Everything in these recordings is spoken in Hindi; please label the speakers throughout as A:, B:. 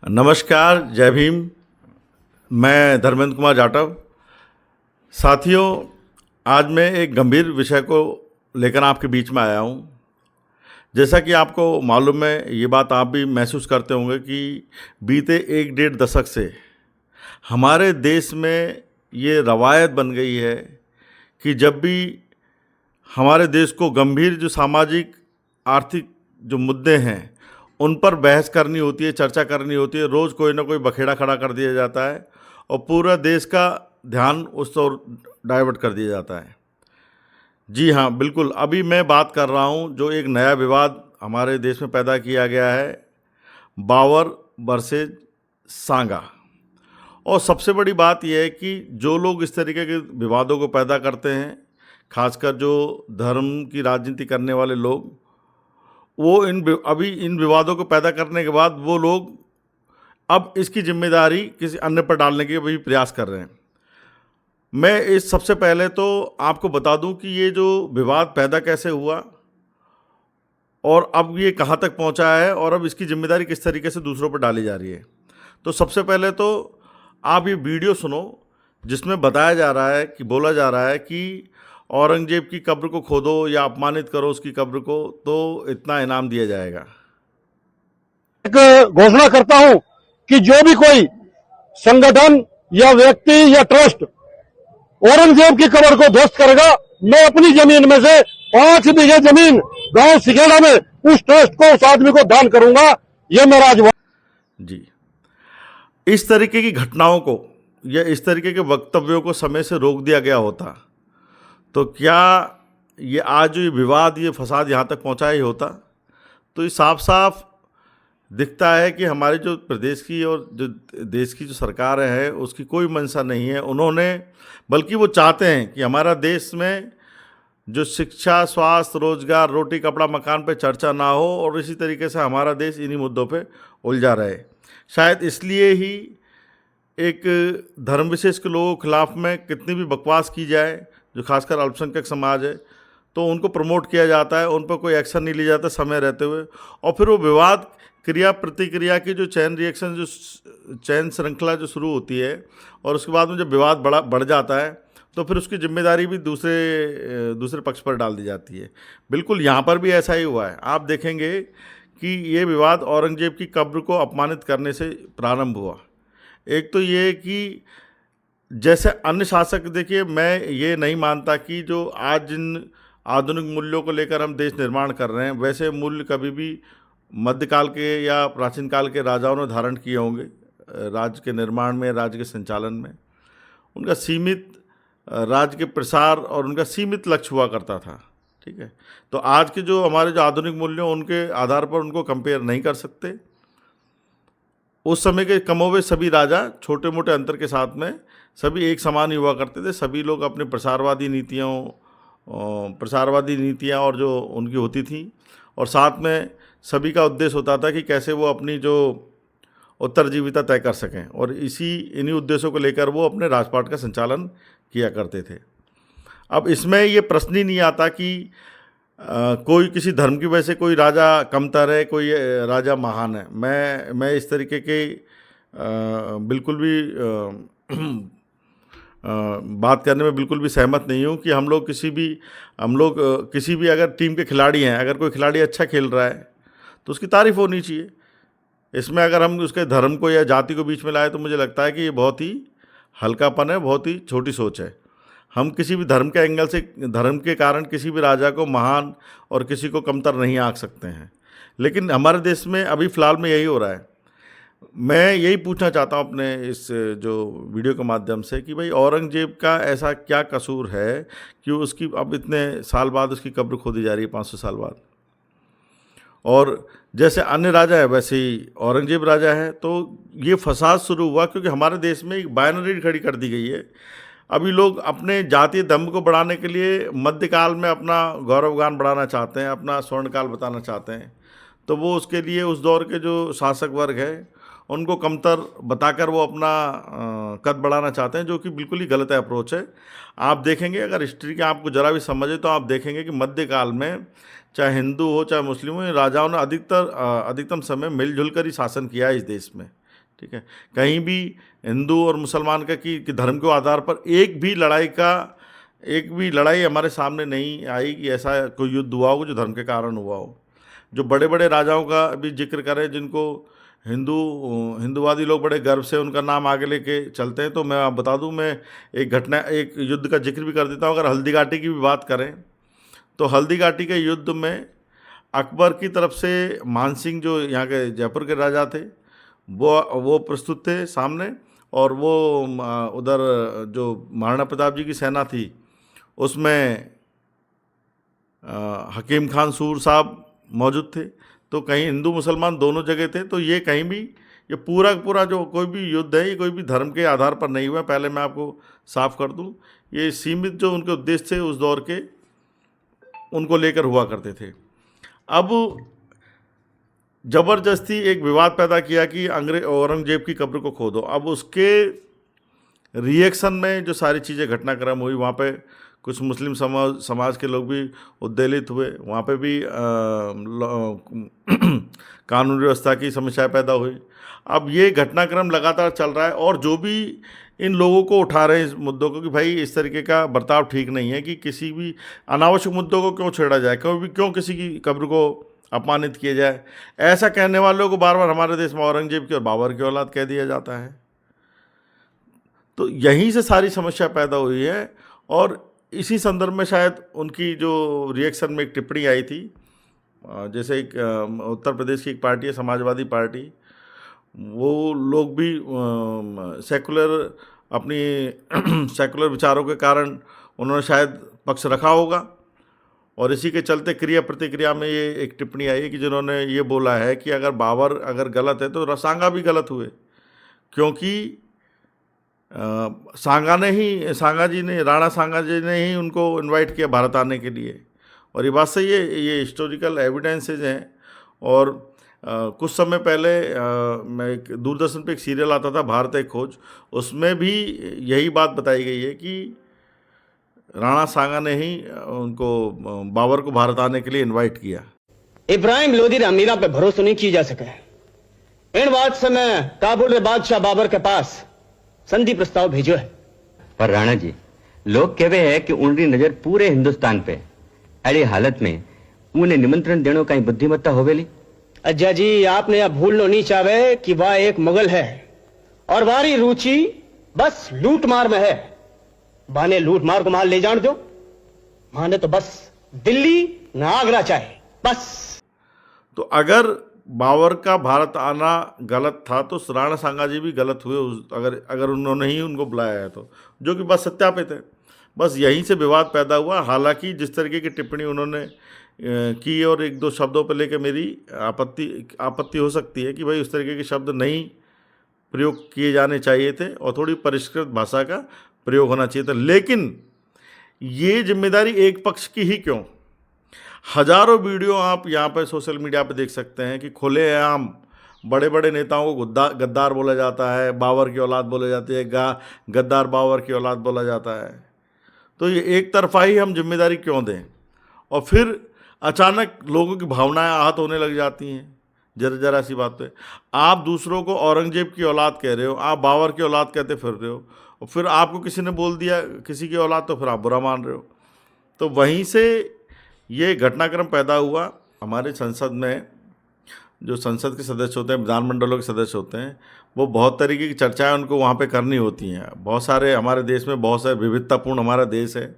A: नमस्कार, जय भीम। मैं धर्मेंद्र कुमार जाटव। साथियों, आज मैं एक गंभीर विषय को लेकर आपके बीच में आया हूँ। जैसा कि आपको मालूम है, ये बात आप भी महसूस करते होंगे कि बीते एक डेढ़ दशक से हमारे देश में ये रवायत बन गई है कि जब भी हमारे देश को गंभीर जो सामाजिक आर्थिक जो मुद्दे हैं उन पर बहस करनी होती है, चर्चा करनी होती है, रोज़ कोई ना कोई बखेड़ा खड़ा कर दिया जाता है और पूरा देश का ध्यान उस ओर डाइवर्ट कर दिया जाता है। जी हाँ, बिल्कुल। अभी मैं बात कर रहा हूँ जो एक नया विवाद हमारे देश में पैदा किया गया है, बाबर वर्सेस सांगा। और सबसे बड़ी बात यह है कि जो लोग इस तरीके के विवादों को पैदा करते हैं, खासकर जो धर्म की राजनीति करने वाले लोग, वो अभी इन विवादों को पैदा करने के बाद वो लोग अब इसकी जिम्मेदारी किसी अन्य पर डालने के भी प्रयास कर रहे हैं। मैं इस सबसे पहले तो आपको बता दूं कि ये जो विवाद पैदा कैसे हुआ और अब ये कहां तक पहुंचा है और अब इसकी जिम्मेदारी किस तरीके से दूसरों पर डाली जा रही है। तो सबसे पहले तो आप ये वीडियो सुनो जिसमें बताया जा रहा है कि बोला जा रहा है कि औरंगजेब की कब्र को खोदो या अपमानित करो उसकी कब्र को तो इतना इनाम दिया जाएगा।
B: एक घोषणा करता हूं कि जो भी कोई संगठन या व्यक्ति या ट्रस्ट औरंगजेब की कब्र को ध्वस्त करेगा, मैं अपनी जमीन में से 5 बीघे जमीन गांव सिखेड़ा में उस ट्रस्ट को, उस आदमी को दान करूंगा। ये मेरा आज
A: जी, इस तरीके की घटनाओं को या इस तरीके के वक्तव्यों को समय से रोक दिया गया होता तो क्या ये आज जो ये विवाद, ये फसाद यहाँ तक पहुँचा ही होता? तो ये साफ साफ दिखता है कि हमारे जो प्रदेश की और जो देश की जो सरकार है उसकी कोई मंशा नहीं है। उन्होंने बल्कि वो चाहते हैं कि हमारा देश में जो शिक्षा, स्वास्थ्य, रोजगार, रोटी कपड़ा मकान पे चर्चा ना हो और इसी तरीके से हमारा देश इन्हीं मुद्दों पे उलझा रहे। शायद इसलिए ही एक धर्म विशेष के लोगों के खिलाफ में कितनी भी बकवास की जाए, जो खासकर अल्पसंख्यक समाज है, तो उनको प्रमोट किया जाता है, उन पर कोई एक्शन नहीं लिया जाता समय रहते हुए, और फिर वो विवाद क्रिया प्रतिक्रिया की जो चैन रिएक्शन, जो चैन श्रृंखला जो शुरू होती है और उसके बाद में जब विवाद बढ़ जाता है तो फिर उसकी जिम्मेदारी भी दूसरे पक्ष पर डाल दी जाती है। बिल्कुल यहाँ पर भी ऐसा ही हुआ है। आप देखेंगे कि ये विवाद औरंगजेब की कब्र को अपमानित करने से प्रारंभ हुआ। एक तो ये कि जैसे अन्य शासक, देखिए मैं ये नहीं मानता कि जो आज जिन आधुनिक मूल्यों को लेकर हम देश निर्माण कर रहे हैं वैसे मूल्य कभी भी मध्यकाल के या प्राचीन काल के राजाओं ने धारण किए होंगे। राज्य के निर्माण में, राज्य के संचालन में उनका सीमित राज्य के प्रसार और उनका सीमित लक्ष्य हुआ करता था। ठीक है, तो आज के जो हमारे जो आधुनिक मूल्य उनके आधार पर उनको कंपेयर नहीं कर सकते। उस समय के कमोबेश सभी राजा छोटे मोटे अंतर के साथ में सभी एक समान ही हुआ करते थे। सभी लोग अपने प्रसारवादी नीतियाँ और जो उनकी होती थी, और साथ में सभी का उद्देश्य होता था कि कैसे वो अपनी जो उत्तरजीविता तय कर सकें, और इन्हीं उद्देश्यों को लेकर वो अपने राजपाट का संचालन किया करते थे। अब इसमें ये प्रश्न ही नहीं आता कि कोई किसी धर्म की वजह से कोई राजा कमतर है, कोई राजा महान है। मैं इस तरीके के बिल्कुल भी बात करने में बिल्कुल भी सहमत नहीं हूँ कि हम लोग किसी भी अगर टीम के खिलाड़ी हैं, अगर कोई खिलाड़ी अच्छा खेल रहा है तो उसकी तारीफ़ होनी चाहिए। इसमें अगर हम उसके धर्म को या जाति को बीच में लाए तो मुझे लगता है कि ये बहुत ही हल्कापन है, बहुत ही छोटी सोच है। हम किसी भी धर्म के एंगल से, धर्म के कारण किसी भी राजा को महान और किसी को कमतर नहीं आंक सकते हैं। लेकिन हमारे देश में अभी फ़िलहाल में यही हो रहा है। मैं यही पूछना चाहता हूँ अपने इस जो वीडियो के माध्यम से कि भाई औरंगजेब का ऐसा क्या कसूर है कि उसकी अब इतने साल बाद उसकी कब्र खोदी जा रही है, 500 साल बाद। और जैसे अन्य राजा है वैसे ही औरंगजेब राजा है। तो ये फसाद शुरू हुआ क्योंकि हमारे देश में एक बाइनरी खड़ी कर दी गई है। अभी लोग अपने जातीय दम्भ को बढ़ाने के लिए मध्यकाल में अपना गौरवगान बढ़ाना चाहते हैं, अपना स्वर्णकाल बताना चाहते हैं। तो वो उसके लिए उस दौर के जो शासक वर्ग है उनको कमतर बताकर वो अपना कद बढ़ाना चाहते हैं, जो कि बिल्कुल ही गलत अप्रोच है। आप देखेंगे, अगर हिस्ट्री के आपको ज़रा भी समझे तो आप देखेंगे कि मध्यकाल में चाहे हिंदू हो चाहे मुस्लिम हो, राजाओं ने अधिकतम समय मिलजुल कर ही शासन किया है इस देश में। ठीक है, कहीं भी हिंदू और मुसलमान का कि धर्म के आधार पर एक भी लड़ाई हमारे सामने नहीं आई कि ऐसा कोई युद्ध हुआ हो जो धर्म के कारण हुआ हो। जो बड़े बड़े राजाओं का भी जिक्र करें जिनको हिंदूवादी लोग बड़े गर्व से उनका नाम आगे लेके चलते हैं, तो मैं आप बता दूं, मैं एक युद्ध का जिक्र भी कर देता हूं। अगर हल्दी घाटी की भी बात करें तो हल्दी घाटी के युद्ध में अकबर की तरफ से मानसिंह जो यहाँ के जयपुर के राजा थे वो प्रस्तुत थे सामने, और वो उधर जो महाराणा प्रताप जी की सेना थी उसमें हकीम खान सूर साहब मौजूद थे। तो कहीं हिंदू मुसलमान दोनों जगह थे। तो ये कहीं भी ये पूरा पूरा जो कोई भी युद्ध है ये कोई भी धर्म के आधार पर नहीं हुआ। पहले मैं आपको साफ कर दूं, ये सीमित जो उनके उद्देश्य थे उस दौर के उनको लेकर हुआ करते थे। अब जबरदस्ती एक विवाद पैदा किया कि औरंगजेब की कब्र को खोदो। अब उसके रिएक्शन में जो सारी चीज़ें घटनाक्रम हुई, वहाँ पे कुछ मुस्लिम समाज के लोग भी उद्वेलित हुए, वहाँ पे भी कानून व्यवस्था की समस्या पैदा हुई। अब ये घटनाक्रम लगातार चल रहा है, और जो भी इन लोगों को उठा रहे हैं इस मुद्दों को कि भाई इस तरीके का बर्ताव ठीक नहीं है, कि किसी भी अनावश्यक मुद्दों को क्यों छेड़ा जाए, क्यों किसी की कब्र को अपमानित किया जाए। ऐसा कहने वालों को बार बार हमारे देश में औरंगजेब की और बाबर की औलाद कह दिया जाता है। तो यहीं से सारी समस्या पैदा हुई है, और इसी संदर्भ में शायद उनकी जो रिएक्शन में एक टिप्पणी आई थी, जैसे एक उत्तर प्रदेश की एक पार्टी है समाजवादी पार्टी, वो लोग भी सेकुलर विचारों के कारण उन्होंने शायद पक्ष रखा होगा, और इसी के चलते क्रिया प्रतिक्रिया में ये एक टिप्पणी आई है कि जिन्होंने ये बोला है कि अगर बाबर अगर गलत है तो सांगा भी गलत हुए, क्योंकि राणा सांगा जी ने ही उनको इनवाइट किया भारत आने के लिए। और ये बात सही है, ये हिस्टोरिकल एविडेंसेज हैं। और कुछ समय पहले मैं एक दूरदर्शन पे एक सीरियल आता था भारत एक खोज, उसमें भी यही बात बताई गई है कि राणा सांगा ने ही उनको बाबर को भारत आने के लिए इनवाइट किया।
C: इब्राहिम लोधी ने अमीरा पे भरोसा नहीं किया जा सका। इन बात से मैं काबुल के बादशाह बाबर के पास संधि प्रस्ताव भेजो है।
D: पर राणा जी, लोग कहवे है कि उनकी नजर पूरे हिंदुस्तान पे, अड़ी हालत में उन्हें निमंत्रण देने का बुद्धिमत्ता होवेली।
C: अज्जा जी, आपने यह भूलना नहीं चाहे कि वह एक मुगल है और वारी रुचि बस लूट मार में है। बाने लूट मार को माल ले जान दो, माने तो बस दिल्ली न आगरा चाहे बस।
A: तो अगर बाबर का भारत आना गलत था तो राणा सांगा जी भी गलत हुए, अगर उन्होंने ही उनको बुलाया है तो, जो कि बस सत्यापित है। बस यहीं से विवाद पैदा हुआ। हालांकि जिस तरीके की टिप्पणी उन्होंने की और एक दो शब्दों पर लेकर मेरी आपत्ति हो सकती है कि भाई उस तरीके के शब्द नहीं प्रयोग किए जाने चाहिए थे और थोड़ी परिष्कृत भाषा का प्रयोग होना चाहिए था। लेकिन ये जिम्मेदारी एक पक्ष की ही क्यों? हजारों वीडियो आप यहाँ पर सोशल मीडिया पर देख सकते हैं कि खुलेआम बड़े बड़े नेताओं को गद्दार बोला जाता है, बाबर की औलाद बोला जाती है, गद्दार बाबर की औलाद बोला जाता है। तो ये एक तरफा ही हम जिम्मेदारी क्यों दें? और फिर अचानक लोगों की भावनाएं आहत होने लग जाती हैं जरा सी बात पे। आप दूसरों को औरंगजेब की औलाद कह रहे हो, आप बाबर की औलाद कहते फिर रहे हो, और फिर आपको किसी ने बोल दिया किसी की औलाद तो फिर आप बुरा मान रहे हो। तो वहीं से ये घटनाक्रम पैदा हुआ। हमारे संसद में जो संसद के सदस्य होते हैं, विधानमंडलों के सदस्य होते हैं, वो बहुत तरीके की चर्चाएं उनको वहाँ पे करनी होती हैं। बहुत सारे हमारे देश में बहुत सारे विविधतापूर्ण हमारा देश है,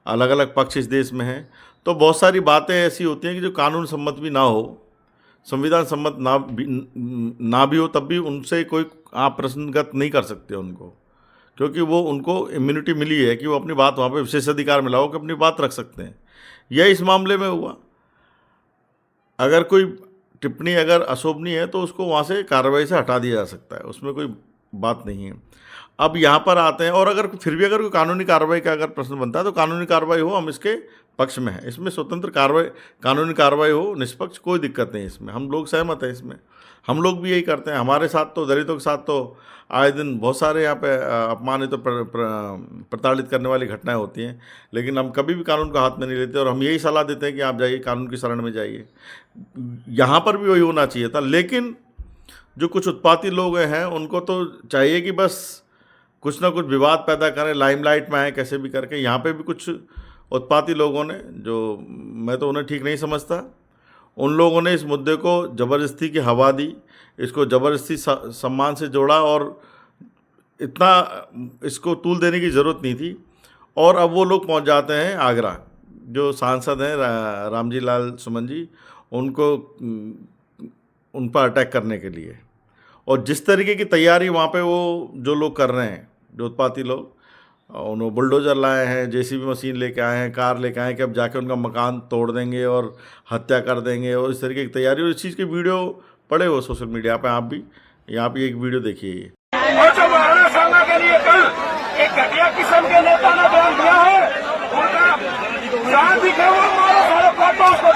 A: अलग अलग पक्ष इस देश में हैं। तो बहुत सारी बातें ऐसी होती हैं कि जो कानून सम्मत भी ना हो, संविधान सम्मत ना भी हो, तब भी उनसे कोई आप प्रश्नगत नहीं कर सकते उनको, क्योंकि वो उनको इम्यूनिटी मिली है कि वो अपनी बात वहाँ पे विशेषाधिकार मिला हो कि अपनी बात रख सकते हैं। यह इस मामले में हुआ। अगर कोई टिप्पणी अगर अशोभनीय है तो उसको वहाँ से कार्रवाई से हटा दिया जा सकता है, उसमें कोई बात नहीं है। अब यहाँ पर आते हैं, और अगर फिर भी अगर कोई कानूनी कार्रवाई का अगर प्रश्न बनता है तो कानूनी कार्रवाई हो, हम इसके पक्ष में हैं। इसमें स्वतंत्र कानूनी कार्रवाई हो, निष्पक्ष, कोई दिक्कत नहीं इसमें, हम लोग सहमत हैं इसमें। हम लोग भी यही करते हैं। हमारे साथ तो दलितों के साथ तो आए दिन बहुत सारे यहाँ पे अपमानित और प्रताड़ित करने वाली घटनाएं होती हैं, लेकिन हम कभी भी कानून का हाथ में नहीं लेते, और हम यही सलाह देते हैं कि आप जाइए, कानून की शरण में जाइए। यहाँ पर भी वही होना चाहिए था। लेकिन जो कुछ उत्पाती लोग हैं उनको तो चाहिए कि बस कुछ ना कुछ विवाद पैदा करें, लाइमलाइट में आए कैसे भी करके। यहाँ पे भी कुछ उत्पाती लोगों ने, जो मैं तो उन्हें ठीक नहीं समझता, उन लोगों ने इस मुद्दे को ज़बरदस्ती की हवा दी, इसको ज़बरदस्ती सम्मान से जोड़ा और इतना इसको तूल देने की ज़रूरत नहीं थी। और अब वो लोग पहुंच जाते हैं आगरा, जो सांसद हैं रामजी लाल सुमन जी, उनको उन पर अटैक करने के लिए। और जिस तरीके की तैयारी वहाँ पे वो जो लोग कर रहे हैं, जो उत्पाती लोग, उन्होंने बुलडोज़र लाए हैं, जेसीबी मशीन लेके आए हैं, कार लेके आए हैं कि अब जाके उनका मकान तोड़ देंगे और हत्या कर देंगे, और इस तरीके की तैयारी। और इस चीज़ की वीडियो पड़े हो सोशल मीडिया पे, आप भी यहाँ पे एक वीडियो देखिए। ये
E: और जो महाराणा सांगा के लिए कल एक घटिया किस्म के नेता ने बयान दिया है, उनका जहां दिखे वो मारो सारे फोटो उसको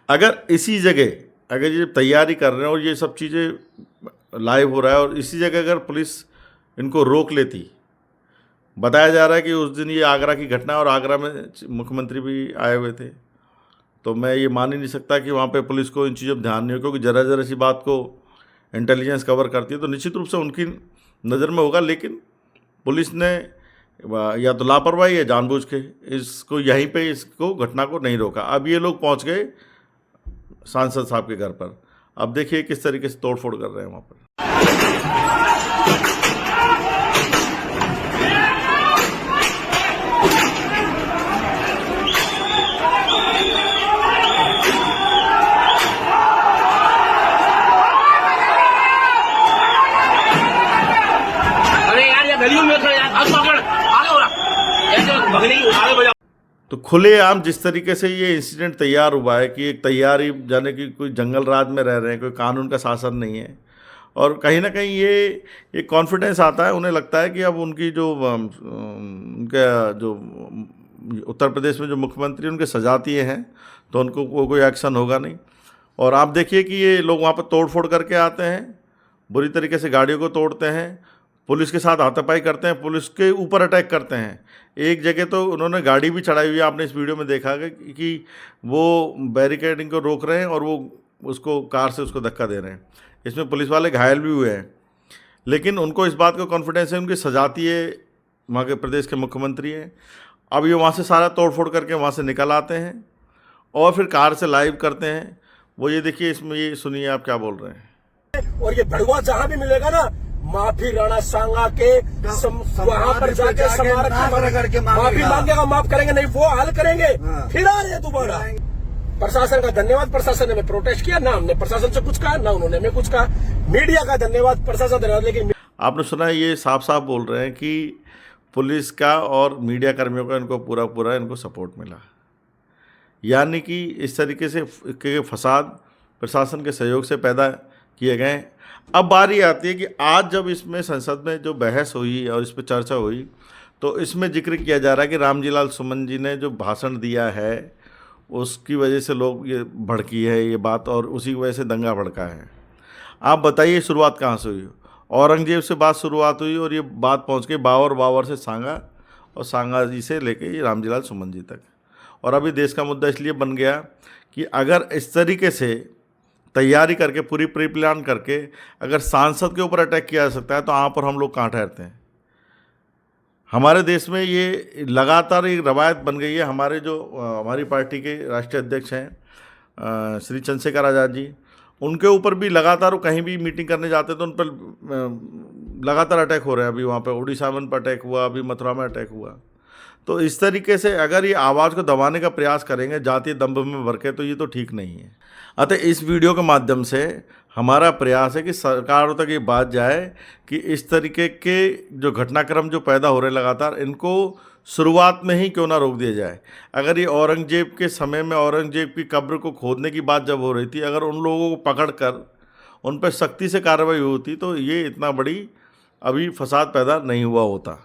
A: अगर इसी जगह अगर ये तैयारी कर रहे हैं और ये सब चीज़ें लाइव हो रहा है और इसी जगह अगर पुलिस इनको रोक लेती, बताया जा रहा है कि उस दिन ये आगरा की घटना और आगरा में मुख्यमंत्री भी आए हुए थे, तो मैं ये मान ही नहीं सकता कि वहाँ पे पुलिस को इन चीज़ों पर ध्यान नहीं हो, क्योंकि ज़रा ज़रा सी बात को इंटेलिजेंस कवर करती है तो निश्चित रूप से उनकी नज़र में होगा। लेकिन पुलिस ने या तो लापरवाही या जानबूझ के इसको यहीं पे इसको घटना को नहीं रोका। अब ये लोग पहुंच गए सांसद साहब के घर पर, अब देखिए किस तरीके से तोड़फोड़ कर रहे हैं वहाँ पर। तो खुलेआम जिस तरीके से ये इंसिडेंट तैयार हुआ है कि एक तैयारी, जाने की कोई जंगल राज में रह रहे हैं, कोई कानून का शासन नहीं है, और कहीं ना कहीं ये कॉन्फिडेंस आता है, उन्हें लगता है कि अब उनकी जो उनका जो उत्तर प्रदेश में जो मुख्यमंत्री उनके सजातीय हैं तो उनको कोई एक्शन होगा नहीं। और आप देखिए कि ये लोग वहाँ पर तोड़फोड़ करके आते हैं, बुरी तरीके से गाड़ियों को तोड़ते हैं, पुलिस के साथ हाथापाई करते हैं, पुलिस के ऊपर अटैक करते हैं। एक जगह तो उन्होंने गाड़ी भी चढ़ाई हुई है, आपने इस वीडियो में देखा कि वो बैरिकेडिंग को रोक रहे हैं और वो उसको कार से उसको धक्का दे रहे हैं। इसमें पुलिस वाले घायल भी हुए हैं, लेकिन उनको इस बात का कॉन्फिडेंस है, उनकी सजातीय वहाँ के प्रदेश के मुख्यमंत्री हैं। अब ये वहाँ से सारा तोड़फोड़ करके वहाँ से निकल आते हैं और फिर कार से लाइव करते हैं। वो ये देखिए, इसमें ये सुनिए आप क्या बोल रहे हैं।
E: और ये भड़वा जहां भी मिलेगा ना, माफी राणा सांगा के वहां पर जाके स्मारक करके माफी मांगेगा, माफ करेंगे नहीं वो हल करेंगे, फिर आ रहे दोबारा। प्रशासन का धन्यवाद, प्रशासन ने प्रोटेस्ट किया, ना हमने प्रशासन से कुछ कहा ना उन्होंने हमें कुछ कहा। मीडिया का धन्यवाद, प्रशासन धन्यवाद। लेकिन
A: आपने सुना, ये साफ साफ बोल रहे हैं कि पुलिस का और मीडिया कर्मियों का इनको पूरा इनको सपोर्ट मिला, यानी कि इस तरीके से के फसाद प्रशासन के सहयोग से पैदा किए गए। अब बारी आती है कि आज जब इसमें संसद में जो बहस हुई और इस पर चर्चा हुई, तो इसमें जिक्र किया जा रहा है कि रामजी लाल सुमन जी ने जो भाषण दिया है उसकी वजह से लोग ये भड़की है ये बात, और उसी की वजह से दंगा भड़का है। आप बताइए शुरुआत कहाँ से हुई? औरंगजेब से बात शुरुआत हुई और ये बात पहुँच गई बावर से सांगा, और सांगा जी से लेके रामजी लाल सुमन जी तक। और अभी देश का मुद्दा इसलिए बन गया कि अगर इस तरीके से तैयारी करके, पूरी प्री प्लान करके अगर सांसद के ऊपर अटैक किया जा सकता है, तो यहाँ पर हम लोग कहाँ ठहरते हैं? हमारे देश में ये लगातार एक रवायत बन गई है। हमारे जो हमारी पार्टी के राष्ट्रीय अध्यक्ष हैं श्री चंद्रशेखर आज़ाद जी, उनके ऊपर भी लगातार, वो कहीं भी मीटिंग करने जाते तो उन पर लगातार अटैक हो रहे हैं। अभी वहाँ पे उड़ीसा में पर अटैक हुआ, अभी मथुरा में अटैक हुआ। तो इस तरीके से अगर ये आवाज़ को दबाने का प्रयास करेंगे जातीय दंभ में भर के, तो ये तो ठीक नहीं है। अतः इस वीडियो के माध्यम से हमारा प्रयास है कि सरकारों तक ये बात जाए कि इस तरीके के जो घटनाक्रम जो पैदा हो रहे हैं लगातार, इनको शुरुआत में ही क्यों ना रोक दिया जाए। अगर ये औरंगजेब के समय में औरंगजेब की कब्र को खोदने की बात जब हो रही थी, अगर उन लोगों को पकड़कर उन पर सख्ती से कार्रवाई होती, तो ये इतना बड़ी अभी फसाद पैदा नहीं हुआ होता।